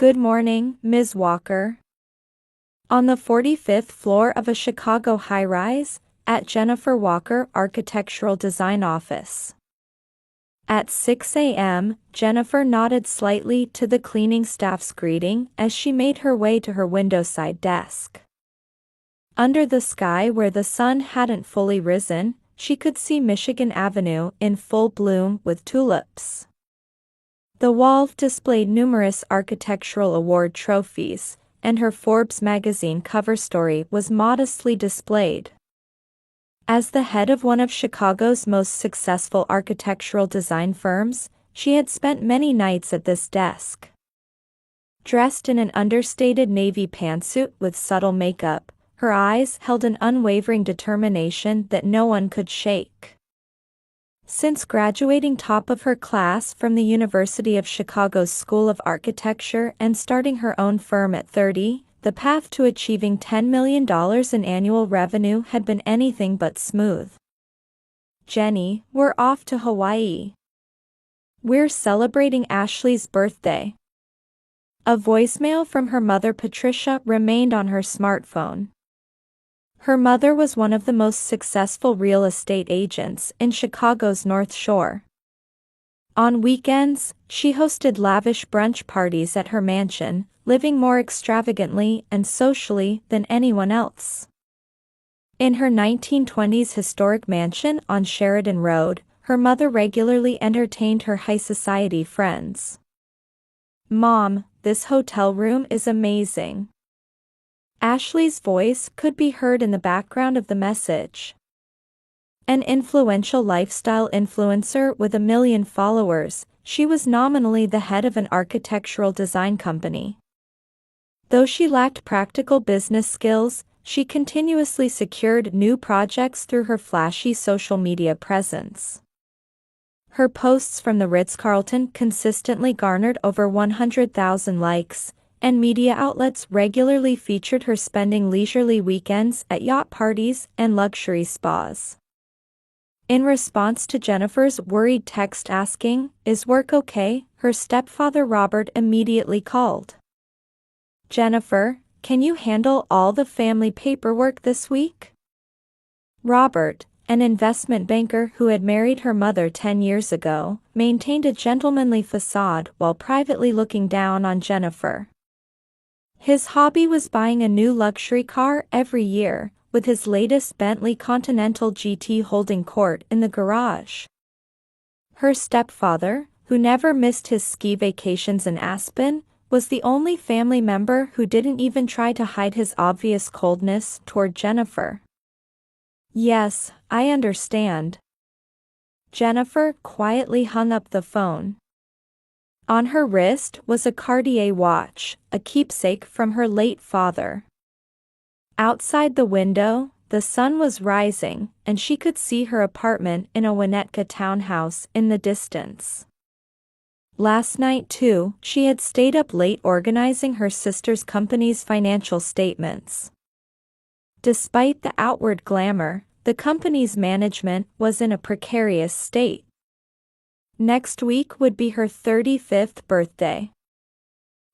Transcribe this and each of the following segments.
Good morning, Ms. Walker. On the 45th floor of a Chicago high-rise, at Jennifer Walker Architectural Design Office. At 6 a.m., Jennifer nodded slightly to the cleaning staff's greeting as she made her way to her windowside desk. Under the sky where the sun hadn't fully risen, she could see Michigan Avenue in full bloom with tulips. The wall displayed numerous architectural award trophies, and her Forbes magazine cover story was modestly displayed. As the head of one of Chicago's most successful architectural design firms, she had spent many nights at this desk. Dressed in an understated navy pantsuit with subtle makeup, her eyes held an unwavering determination that no one could shake. Since graduating top of her class from the University of Chicago's School of Architecture and starting her own firm at 30, the path to achieving $10 million in annual revenue had been anything but smooth. "Jenny, we're off to Hawaii. We're celebrating Ashley's birthday." A voicemail from her mother Patricia remained on her smartphone. Her mother was one of the most successful real estate agents in Chicago's North Shore. On weekends, she hosted lavish brunch parties at her mansion, living more extravagantly and socially than anyone else. In her 1920s historic mansion on Sheridan Road, her mother regularly entertained her high society friends. "Mom, this hotel room is amazing." Ashley's voice could be heard in the background of the message. An influential lifestyle influencer with 1 million followers, she was nominally the head of an architectural design company. Though she lacked practical business skills, she continuously secured new projects through her flashy social media presence. Her posts from the Ritz-Carlton consistently garnered over 100,000 likes, and media outlets regularly featured her spending leisurely weekends at yacht parties and luxury spas. In response to Jennifer's worried text asking, "Is work okay?" her stepfather Robert immediately called. "Jennifer, can you handle all the family paperwork this week?" Robert, an investment banker who had married her mother 10 years ago, maintained a gentlemanly facade while privately looking down on Jennifer. His hobby was buying a new luxury car every year, with his latest Bentley Continental GT holding court in the garage. Her stepfather, who never missed his ski vacations in Aspen, was the only family member who didn't even try to hide his obvious coldness toward Jennifer. "Yes, I understand." Jennifer quietly hung up the phone. On her wrist was a Cartier watch, a keepsake from her late father. Outside the window, the sun was rising, and she could see her apartment in a Winnetka townhouse in the distance. Last night too, she had stayed up late organizing her sister's company's financial statements. Despite the outward glamour, the company's management was in a precarious state. Next week would be her 35th birthday.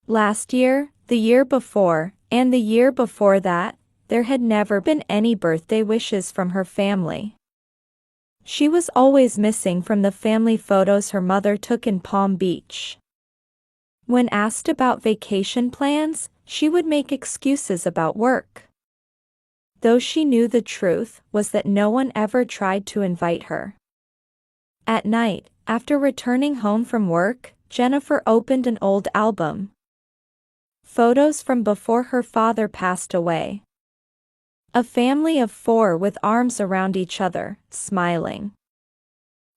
Last year, the year before, and the year before that, there had never been any birthday wishes from her family. She was always missing from the family photos her mother took in Palm Beach. When asked about vacation plans, she would make excuses about work. Though she knew the truth was that no one ever tried to invite her. At night, after returning home from work, Jennifer opened an old album. Photos from before her father passed away. A family of 4 with arms around each other, smiling.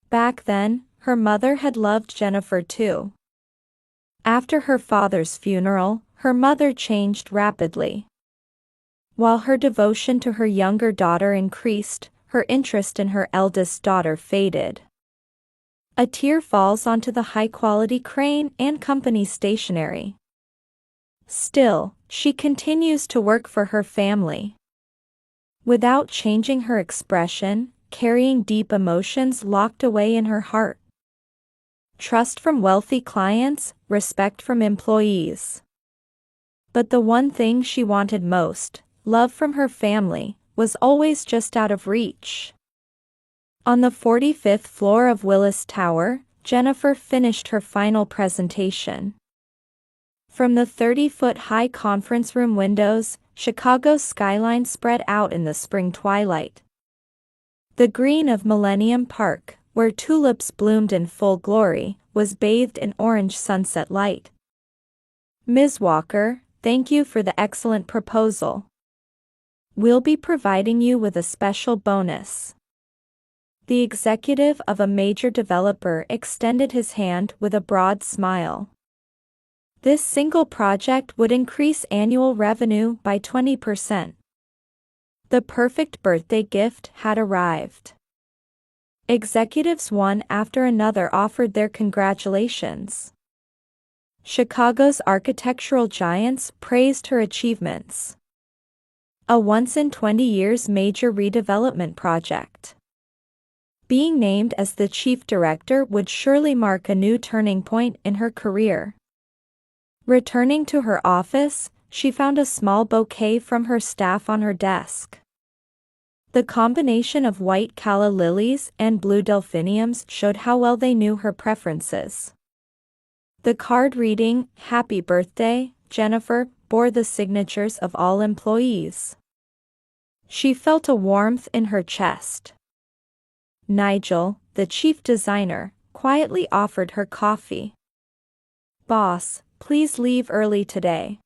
Back then, her mother had loved Jennifer too. After her father's funeral, her mother changed rapidly. While her devotion to her younger daughter increased, her interest in her eldest daughter faded. A tear falls onto the high-quality Crane and Company stationery. Still, she continues to work for her family. Without changing her expression, carrying deep emotions locked away in her heart. Trust from wealthy clients, respect from employees. But the one thing she wanted most, love from her family, was always just out of reach. On the 45th floor of Willis Tower, Jennifer finished her final presentation. From the 30-foot-high conference room windows, Chicago's skyline spread out in the spring twilight. The green of Millennium Park, where tulips bloomed in full glory, was bathed in orange sunset light. "Ms. Walker, thank you for the excellent proposal. We'll be providing you with a special bonus." The executive of a major developer extended his hand with a broad smile. This single project would increase annual revenue by 20%. The perfect birthday gift had arrived. Executives one after another offered their congratulations. Chicago's architectural giants praised her achievements. A once-in-20 years major redevelopment project. Being named as the chief director would surely mark a new turning point in her career. Returning to her office, she found a small bouquet from her staff on her desk. The combination of white calla lilies and blue delphiniums showed how well they knew her preferences. The card reading, "Happy Birthday, Jennifer," bore the signatures of all employees. She felt a warmth in her chest. Nigel, the chief designer, quietly offered her coffee. "Boss, please leave early today.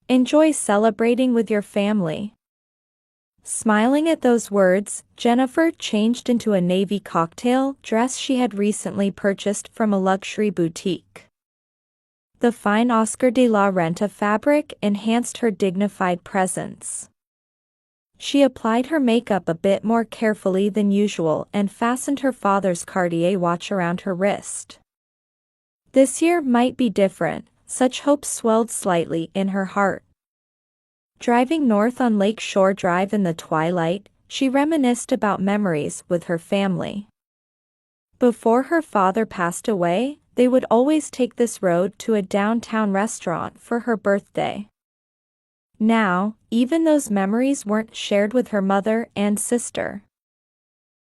Enjoy celebrating with your family." Smiling at those words, Jennifer changed into a navy cocktail dress she had recently purchased from a luxury boutique. The fine Oscar de la Renta fabric enhanced her dignified presence. She applied her makeup a bit more carefully than usual and fastened her father's Cartier watch around her wrist. This year might be different, such hopes swelled slightly in her heart. Driving north on Lake Shore Drive in the twilight, she reminisced about memories with her family. Before her father passed away, they would always take this road to a downtown restaurant for her birthday. Now, even those memories weren't shared with her mother and sister.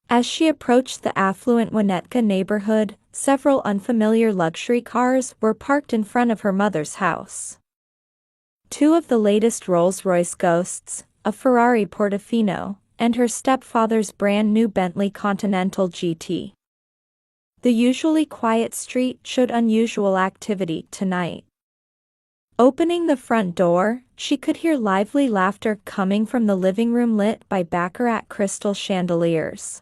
As she approached the affluent Winnetka neighborhood, several unfamiliar luxury cars were parked in front of her mother's house. Two of the latest Rolls-Royce Ghosts, a Ferrari Portofino, and her stepfather's brand-new Bentley Continental GT. The usually quiet street showed unusual activity tonight. Opening the front door, she could hear lively laughter coming from the living room lit by baccarat crystal chandeliers.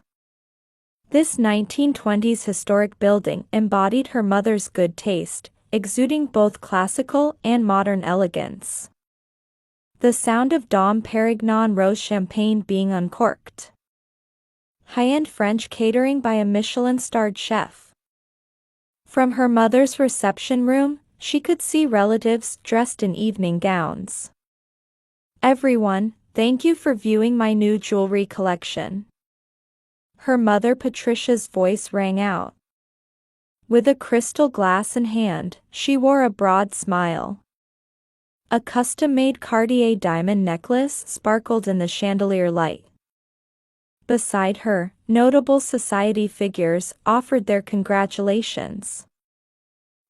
This 1920s historic building embodied her mother's good taste, exuding both classical and modern elegance. The sound of Dom Perignon rose champagne being uncorked. High-end French catering by a Michelin-starred chef. From her mother's reception room, she could see relatives dressed in evening gowns. "Everyone, thank you for viewing my new jewelry collection." Her mother Patricia's voice rang out. With a crystal glass in hand, she wore a broad smile. A custom-made Cartier diamond necklace sparkled in the chandelier light. Beside her, notable society figures offered their congratulations.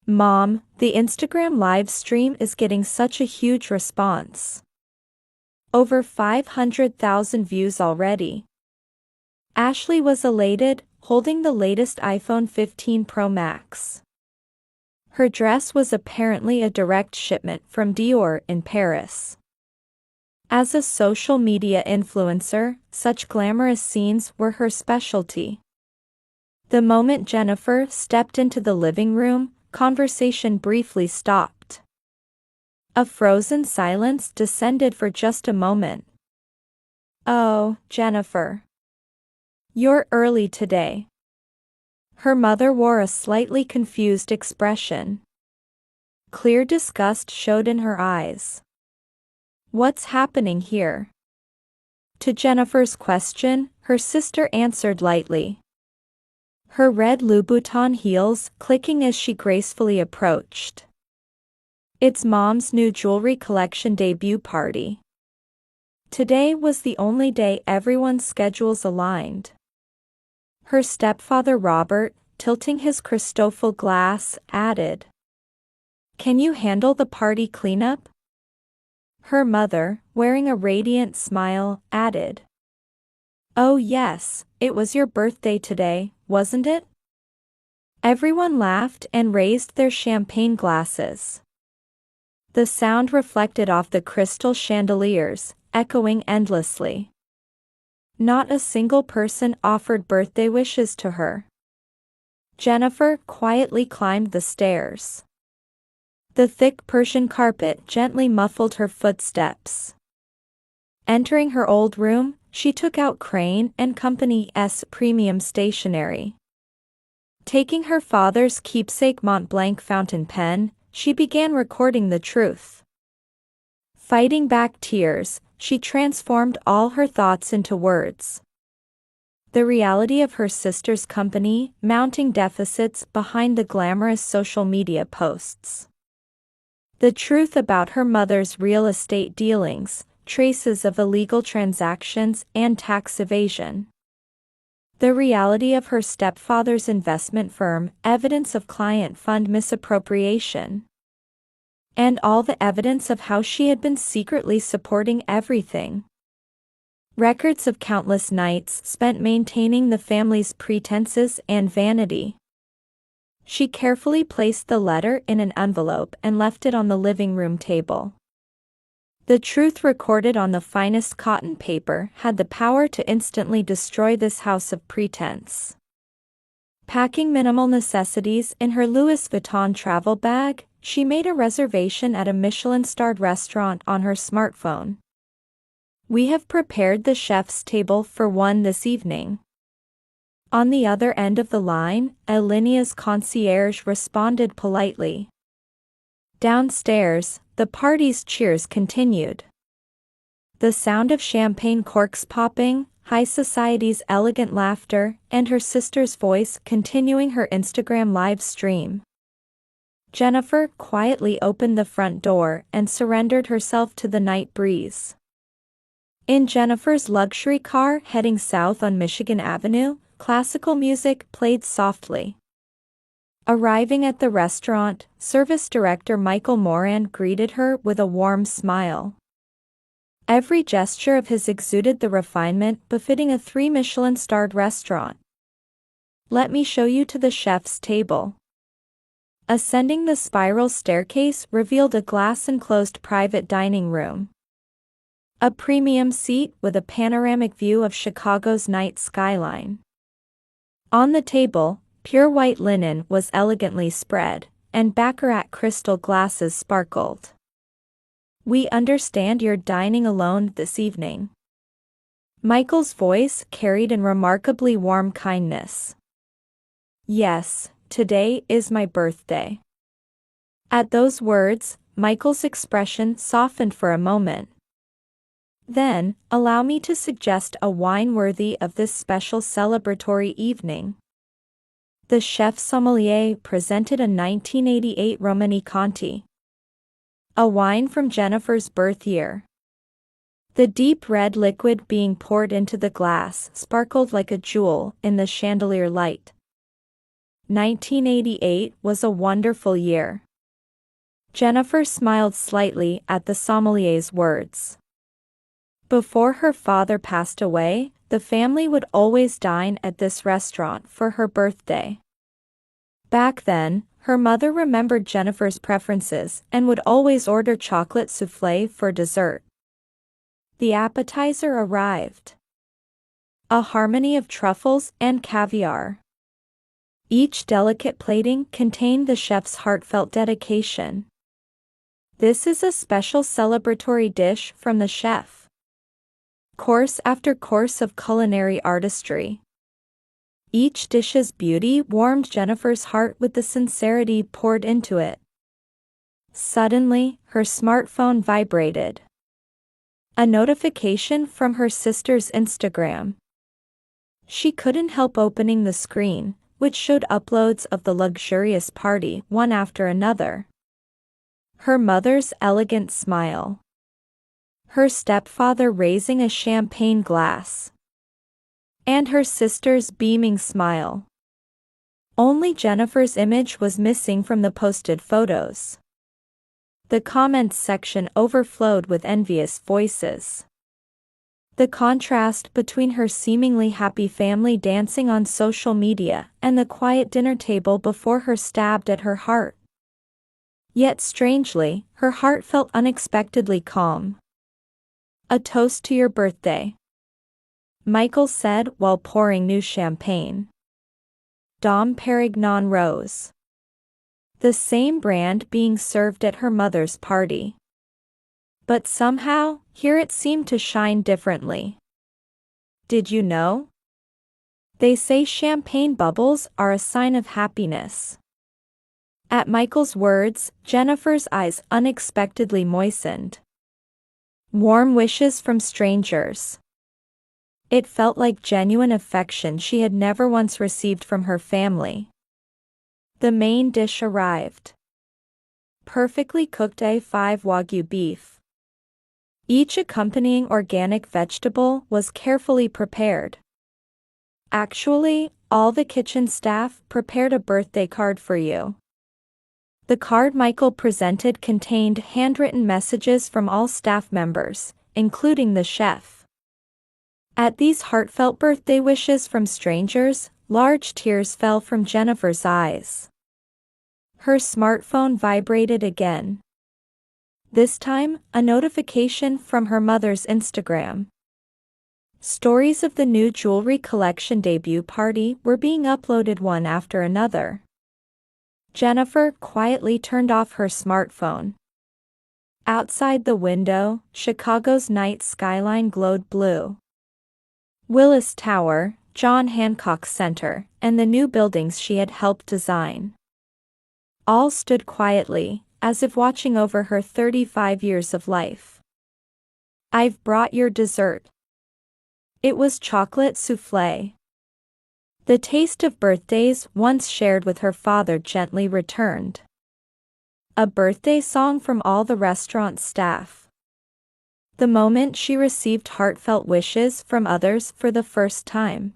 "Mom, the Instagram live stream is getting such a huge response. Over 500,000 views already." Ashley was elated, holding the latest iPhone 15 Pro Max. Her dress was apparently a direct shipment from Dior in Paris. As a social media influencer, such glamorous scenes were her specialty. The moment Jennifer stepped into the living room, conversation briefly stopped. A frozen silence descended for just a moment. "Oh, Jennifer. You're early today." Her mother wore a slightly confused expression. Clear disgust showed in her eyes. "What's happening here?" To Jennifer's question, her sister answered lightly. Her red Louboutin heels clicking as she gracefully approached. It's Mom's new jewelry collection debut party. Today was the only day everyone's schedules aligned. Her stepfather Robert, tilting his Christoffel glass, added, "Can you handle the party cleanup?" Her mother, wearing a radiant smile, added, "Oh yes, it was your birthday today, wasn't it?" Everyone laughed and raised their champagne glasses. The sound reflected off the crystal chandeliers, echoing endlessly. Not a single person offered birthday wishes to her. Jennifer quietly climbed the stairs. The thick Persian carpet gently muffled her footsteps. Entering her old room, she took out Crane and Company's premium stationery. Taking her father's keepsake Mont Blanc fountain pen, she began recording the truth. Fighting back tears, she transformed all her thoughts into words. The reality of her sister's company, mounting deficits behind the glamorous social media posts. The truth about her mother's real estate dealings, traces of illegal transactions and tax evasion. The reality of her stepfather's investment firm, evidence of client fund misappropriation. And all the evidence of how she had been secretly supporting everything. Records of countless nights spent maintaining the family's pretenses and vanity. She carefully placed the letter in an envelope and left it on the living room table. The truth recorded on the finest cotton paper had the power to instantly destroy this house of pretense. Packing minimal necessities in her Louis Vuitton travel bag, she made a reservation at a Michelin-starred restaurant on her smartphone. "We have prepared the chef's table for one this evening." On the other end of the line, Alinia's concierge responded politely. Downstairs, the party's cheers continued. The sound of champagne corks popping, high society's elegant laughter, and her sister's voice continuing her Instagram live stream. Jennifer quietly opened the front door and surrendered herself to the night breeze. In Jennifer's luxury car heading south on Michigan Avenue, classical music played softly. Arriving at the restaurant, service director Michael Moran greeted her with a warm smile. Every gesture of his exuded the refinement befitting a 3-Michelin-starred restaurant. "Let me show you to the chef's table." Ascending the spiral staircase revealed a glass-enclosed private dining room. A premium seat with a panoramic view of Chicago's night skyline. On the table, pure white linen was elegantly spread, and baccarat crystal glasses sparkled. "We understand you're dining alone this evening." Michael's voice carried in remarkably warm kindness. "Yes, today is my birthday." At those words, Michael's expression softened for a moment. "Then, allow me to suggest a wine worthy of this special celebratory evening." The chef sommelier presented a 1988 Romanée-Conti. A wine from Jennifer's birth year. The deep red liquid being poured into the glass sparkled like a jewel in the chandelier light. 1988 was a wonderful year. Jennifer smiled slightly at the sommelier's words. Before her father passed away, the family would always dine at this restaurant for her birthday. Back then, her mother remembered Jennifer's preferences and would always order chocolate soufflé for dessert. The appetizer arrived. A harmony of truffles and caviar. Each delicate plating contained the chef's heartfelt dedication. "This is a special celebratory dish from the chef." Course after course of culinary artistry. Each dish's beauty warmed Jennifer's heart with the sincerity poured into it. Suddenly, her smartphone vibrated. A notification from her sister's Instagram. She couldn't help opening the screen, which showed uploads of the luxurious party one after another. Her mother's elegant smile. Her stepfather raising a champagne glass. And her sister's beaming smile. Only Jennifer's image was missing from the posted photos. The comments section overflowed with envious voices. The contrast between her seemingly happy family dancing on social media and the quiet dinner table before her stabbed at her heart. Yet strangely, her heart felt unexpectedly calm. "A toast to your birthday," Michael said while pouring new champagne. Dom Perignon rose. The same brand being served at her mother's party. But somehow, here it seemed to shine differently. "Did you know? They say champagne bubbles are a sign of happiness." At Michael's words, Jennifer's eyes unexpectedly moistened. Warm wishes from strangers. It felt like genuine affection she had never once received from her family. The main dish arrived. Perfectly cooked A5 Wagyu beef. Each accompanying organic vegetable was carefully prepared. "Actually, all the kitchen staff prepared a birthday card for you." The card Michael presented contained handwritten messages from all staff members, including the chef. At these heartfelt birthday wishes from strangers, large tears fell from Jennifer's eyes. Her smartphone vibrated again. This time, a notification from her mother's Instagram. Stories of the new jewelry collection debut party were being uploaded one after another. Jennifer quietly turned off her smartphone. Outside the window, Chicago's night skyline glowed blue. Willis Tower, John Hancock Center, and the new buildings she had helped design. All stood quietly, as if watching over her 35 years of life. "I've brought your dessert." It was chocolate soufflé. The taste of birthdays once shared with her father gently returned. A birthday song from all the restaurant staff. The moment she received heartfelt wishes from others for the first time.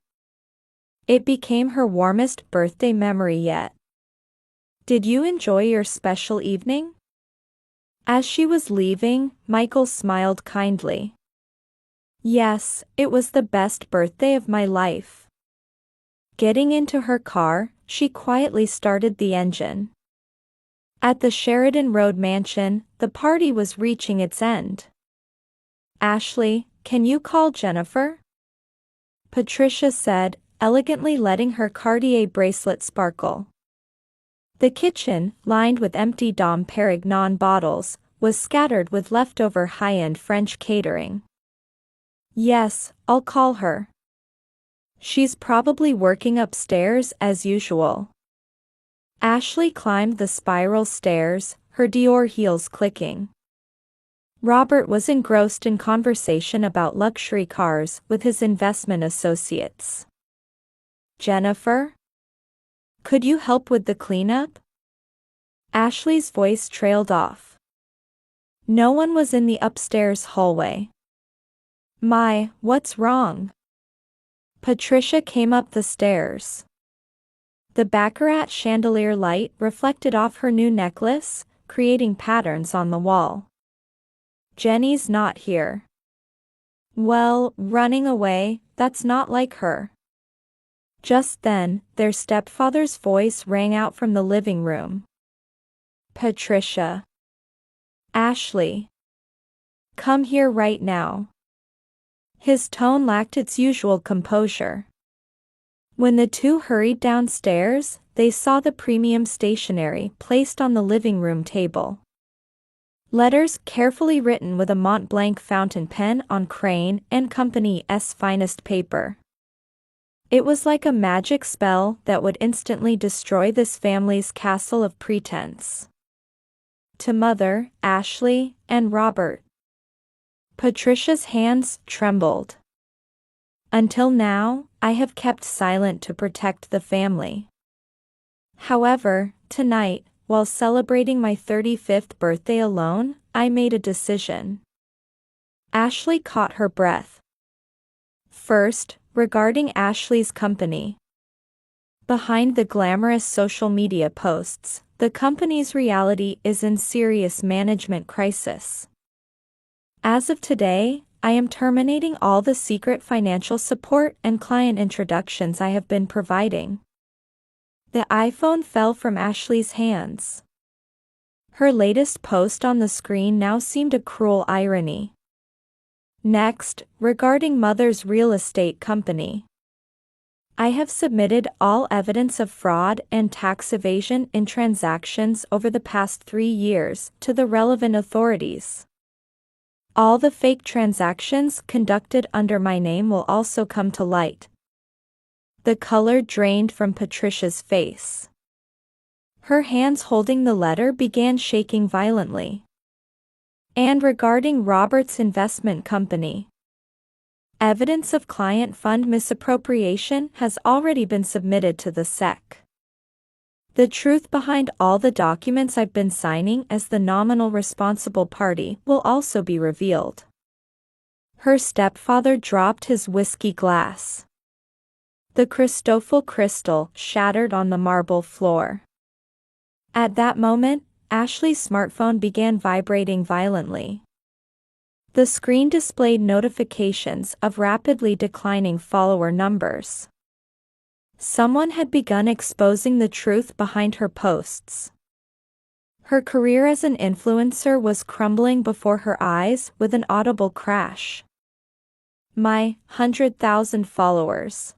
It became her warmest birthday memory yet. "Did you enjoy your special evening?" As she was leaving, Michael smiled kindly. "Yes, it was the best birthday of my life." Getting into her car, she quietly started the engine. At the Sheridan Road mansion, the party was reaching its end. "Ashley, can you call Jennifer?" Patricia said, elegantly letting her Cartier bracelet sparkle. The kitchen, lined with empty Dom Perignon bottles, was scattered with leftover high-end French catering. "Yes, I'll call her. She's probably working upstairs as usual." Ashley climbed the spiral stairs, her Dior heels clicking. Robert was engrossed in conversation about luxury cars with his investment associates. "Jennifer? Could you help with the cleanup?" Ashley's voice trailed off. No one was in the upstairs hallway. "My, what's wrong?" Patricia came up the stairs. The baccarat chandelier light reflected off her new necklace, creating patterns on the wall. "Jenny's not here." "Well, running away, that's not like her." Just then, their stepfather's voice rang out from the living room. "Patricia. Ashley. Come here right now." His tone lacked its usual composure. When the two hurried downstairs, they saw the premium stationery placed on the living room table. Letters carefully written with a Mont Blanc fountain pen on Crane and Company's finest paper. It was like a magic spell that would instantly destroy this family's castle of pretense. To Mother, Ashley, and Robert. Patricia's hands trembled. "Until now, I have kept silent to protect the family. However, tonight, while celebrating my 35th birthday alone, I made a decision. Ashley caught her breath. First, regarding Ashley's company. Behind the glamorous social media posts, the company's reality is in serious management crisis. As of today, I am terminating all the secret financial support and client introductions I have been providing. The iPhone fell from Ashley's hands. Her latest post on the screen now seemed a cruel irony. Next, regarding Mother's real estate company. I have submitted all evidence of fraud and tax evasion in transactions over the past 3 years to the relevant authorities. All the fake transactions conducted under my name will also come to light. The color drained from Patricia's face. Her hands holding the letter began shaking violently. And regarding Robert's investment company. Evidence of client fund misappropriation has already been submitted to the SEC. The truth behind all the documents I've been signing as the nominal responsible party will also be revealed. Her stepfather dropped his whiskey glass. The Christoffel crystal shattered on the marble floor. At that moment, Ashley's smartphone began vibrating violently. The screen displayed notifications of rapidly declining follower numbers. Someone had begun exposing the truth behind her posts. Her career as an influencer was crumbling before her eyes with an audible crash. My 100,000 followers.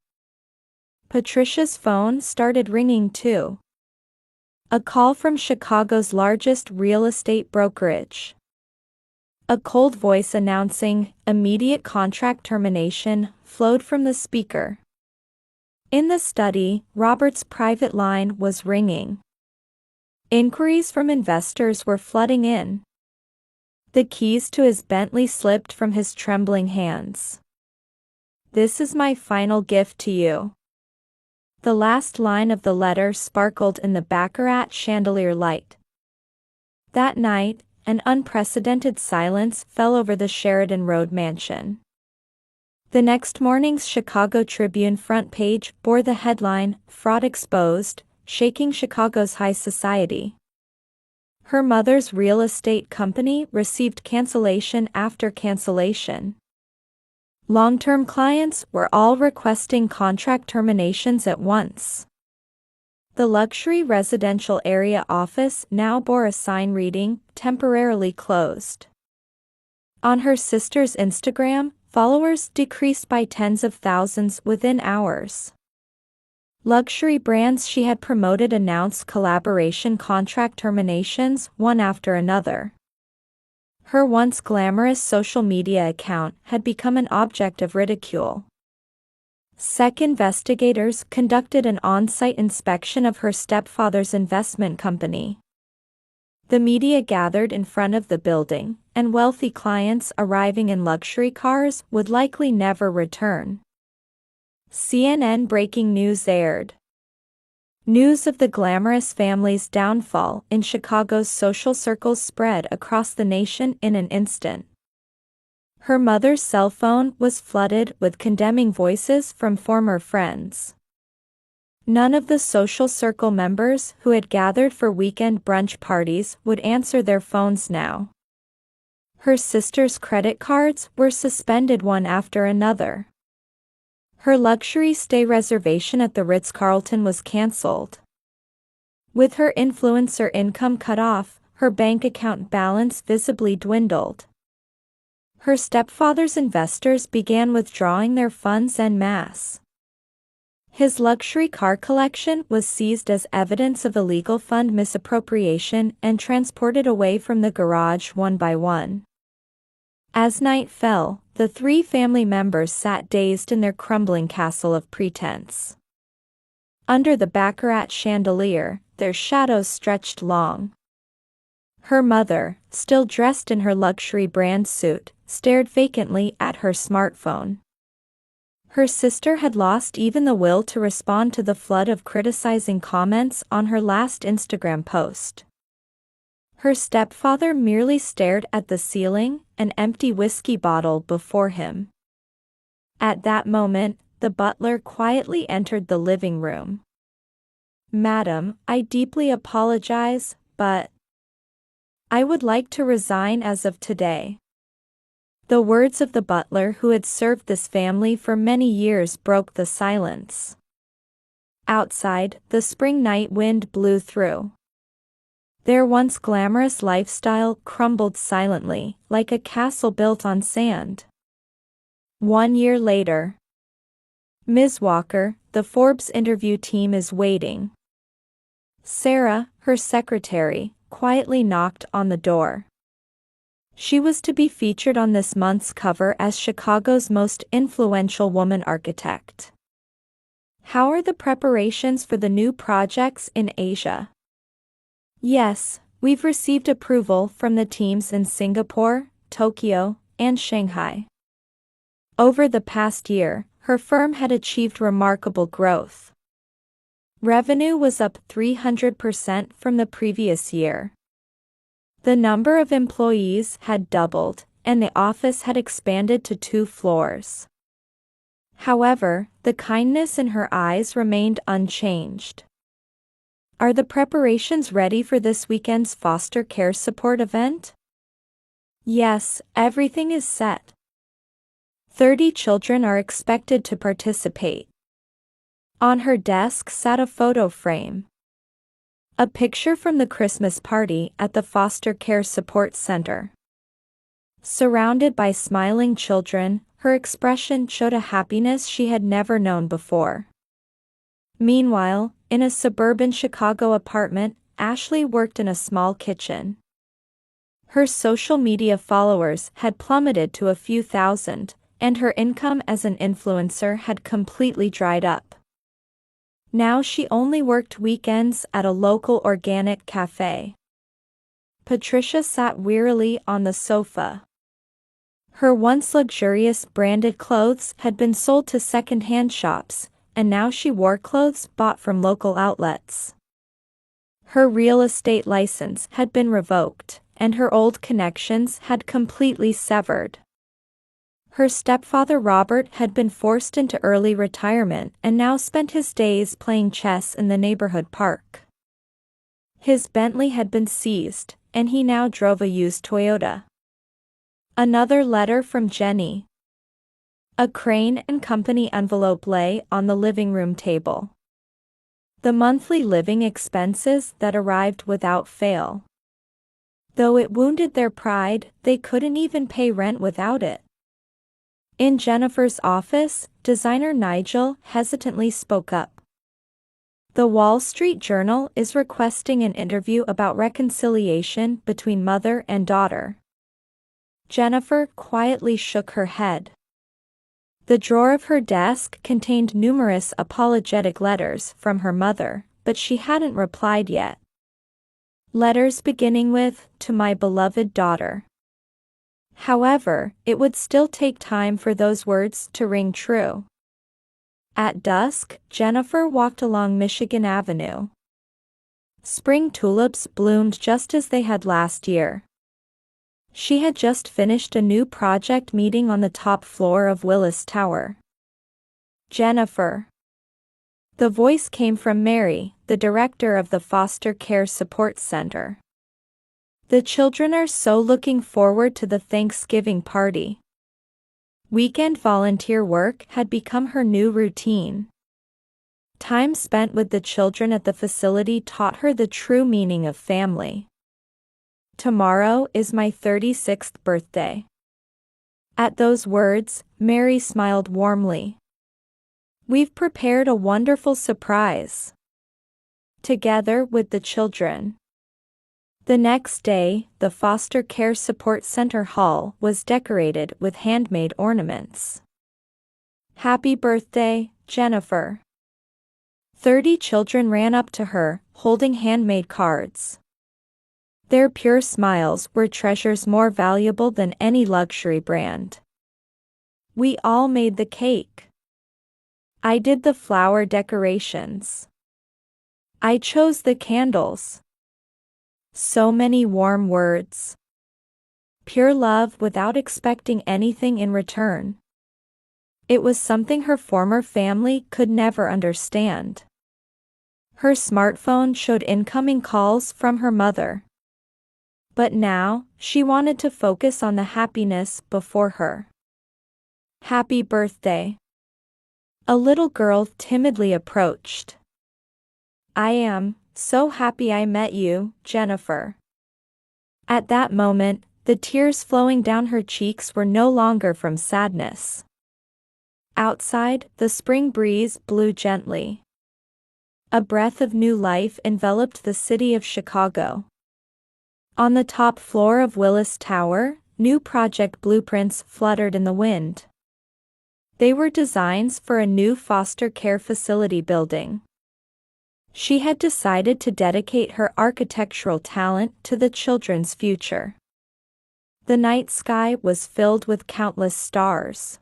Patricia's phone started ringing too. A call from Chicago's largest real estate brokerage. A cold voice announcing immediate contract termination flowed from the speaker. In the study, Robert's private line was ringing. Inquiries from investors were flooding in. The keys to his Bentley slipped from his trembling hands. "This is my final gift to you." The last line of the letter sparkled in the baccarat chandelier light. That night, an unprecedented silence fell over the Sheridan Road mansion. The next morning's Chicago Tribune front page bore the headline, "Fraud Exposed, Shaking Chicago's High Society." Her mother's real estate company received cancellation after cancellation. Long-term clients were all requesting contract terminations at once. The luxury residential area office now bore a sign reading, "Temporarily closed." On her sister's Instagram, followers decreased by tens of thousands within hours. Luxury brands she had promoted announced collaboration contract terminations one after another. Her once glamorous social media account had become an object of ridicule. SEC investigators conducted an on-site inspection of her stepfather's investment company. The media gathered in front of the building, and wealthy clients arriving in luxury cars would likely never return. CNN breaking news aired. News of the glamorous family's downfall in Chicago's social circles spread across the nation in an instant. Her mother's cell phone was flooded with condemning voices from former friends. None of the social circle members who had gathered for weekend brunch parties would answer their phones now. Her sister's credit cards were suspended one after another. Her luxury stay reservation at the Ritz-Carlton was canceled. With her influencer income cut off, her bank account balance visibly dwindled. Her stepfather's investors began withdrawing their funds en masse. His luxury car collection was seized as evidence of illegal fund misappropriation and transported away from the garage one by one. As night fell, the 3 family members sat dazed in their crumbling castle of pretense. Under the baccarat chandelier, their shadows stretched long. Her mother, still dressed in her luxury brand suit, stared vacantly at her smartphone. Her sister had lost even the will to respond to the flood of criticizing comments on her last Instagram post. Her stepfather merely stared at the ceiling, an empty whiskey bottle before him. At that moment, the butler quietly entered the living room. "Madam, I deeply apologize, but I would like to resign as of today." The words of the butler who had served this family for many years broke the silence. Outside, the spring night wind blew through. Their once glamorous lifestyle crumbled silently, like a castle built on sand. 1 year later. "Ms. Walker, the Forbes interview team is waiting." Sarah, her secretary, quietly knocked on the door. She was to be featured on this month's cover as Chicago's most influential woman architect. "How are the preparations for the new projects in Asia?" "Yes, we've received approval from the teams in Singapore, Tokyo, and Shanghai." Over the past year, her firm had achieved remarkable growth. Revenue was up 300% from the previous year. The number of employees had doubled, and the office had expanded to 2 floors. However, the kindness in her eyes remained unchanged. "Are the preparations ready for this weekend's foster care support event?" "Yes, everything is set. 30 children are expected to participate." On her desk sat a photo frame. A picture from the Christmas party at the Foster Care Support Center. Surrounded by smiling children, her expression showed a happiness she had never known before. Meanwhile, in a suburban Chicago apartment, Ashley worked in a small kitchen. Her social media followers had plummeted to a few thousand, and her income as an influencer had completely dried up. Now she only worked weekends at a local organic cafe. Patricia sat wearily on the sofa. Her once luxurious branded clothes had been sold to second-hand shops, and now she wore clothes bought from local outlets. Her real estate license had been revoked, and her old connections had completely severed. Her stepfather Robert had been forced into early retirement and now spent his days playing chess in the neighborhood park. His Bentley had been seized, and he now drove a used Toyota. Another letter from Jenny. A Crane and Company envelope lay on the living room table. The monthly living expenses that arrived without fail. Though it wounded their pride, they couldn't even pay rent without it. In Jennifer's office, designer Nigel hesitantly spoke up. "The Wall Street Journal is requesting an interview about reconciliation between mother and daughter." Jennifer quietly shook her head. The drawer of her desk contained numerous apologetic letters from her mother, but she hadn't replied yet. Letters beginning with, "To my beloved daughter." However, it would still take time for those words to ring true. At dusk, Jennifer walked along Michigan Avenue. Spring tulips bloomed just as they had last year. She had just finished a new project meeting on the top floor of Willis Tower. "Jennifer." The voice came from Mary, the director of the Foster Care Support Center. "The children are so looking forward to the Thanksgiving party." Weekend volunteer work had become her new routine. Time spent with the children at the facility taught her the true meaning of family. "Tomorrow is my 36th birthday." At those words, Mary smiled warmly. "We've prepared a wonderful surprise." Together with the children. The next day, the Foster Care Support Center hall was decorated with handmade ornaments. "Happy birthday, Jennifer." 30 children ran up to her, holding handmade cards. Their pure smiles were treasures more valuable than any luxury brand. "We all made the cake." I did the flower decorations. I chose the candles. So many warm words. Pure love without expecting anything in return. It was something her former family could never understand. Her smartphone showed incoming calls from her mother. But now, she wanted to focus on the happiness before her. Happy birthday. A little girl timidly approached. I am so happy I met you, Jennifer. At that moment, the tears flowing down her cheeks were no longer from sadness. Outside, the spring breeze blew gently. A breath of new life enveloped the city of Chicago. On the top floor of Willis Tower, new project blueprints fluttered in the wind. They were designs for a new foster care facility building. She had decided to dedicate her architectural talent to the children's future. The night sky was filled with countless stars.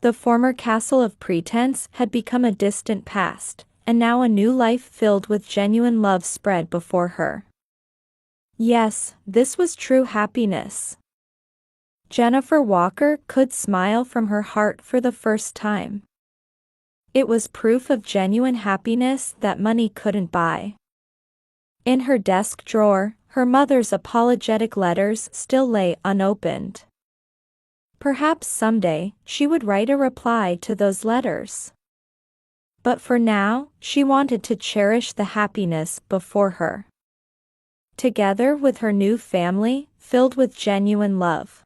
The former castle of pretense had become a distant past, and now a new life filled with genuine love spread before her. Yes, this was true happiness. Jennifer Walker could smile from her heart for the first time. It was proof of genuine happiness that money couldn't buy. In her desk drawer, her mother's apologetic letters still lay unopened. Perhaps someday, she would write a reply to those letters. But for now, she wanted to cherish the happiness before her. Together with her new family, filled with genuine love.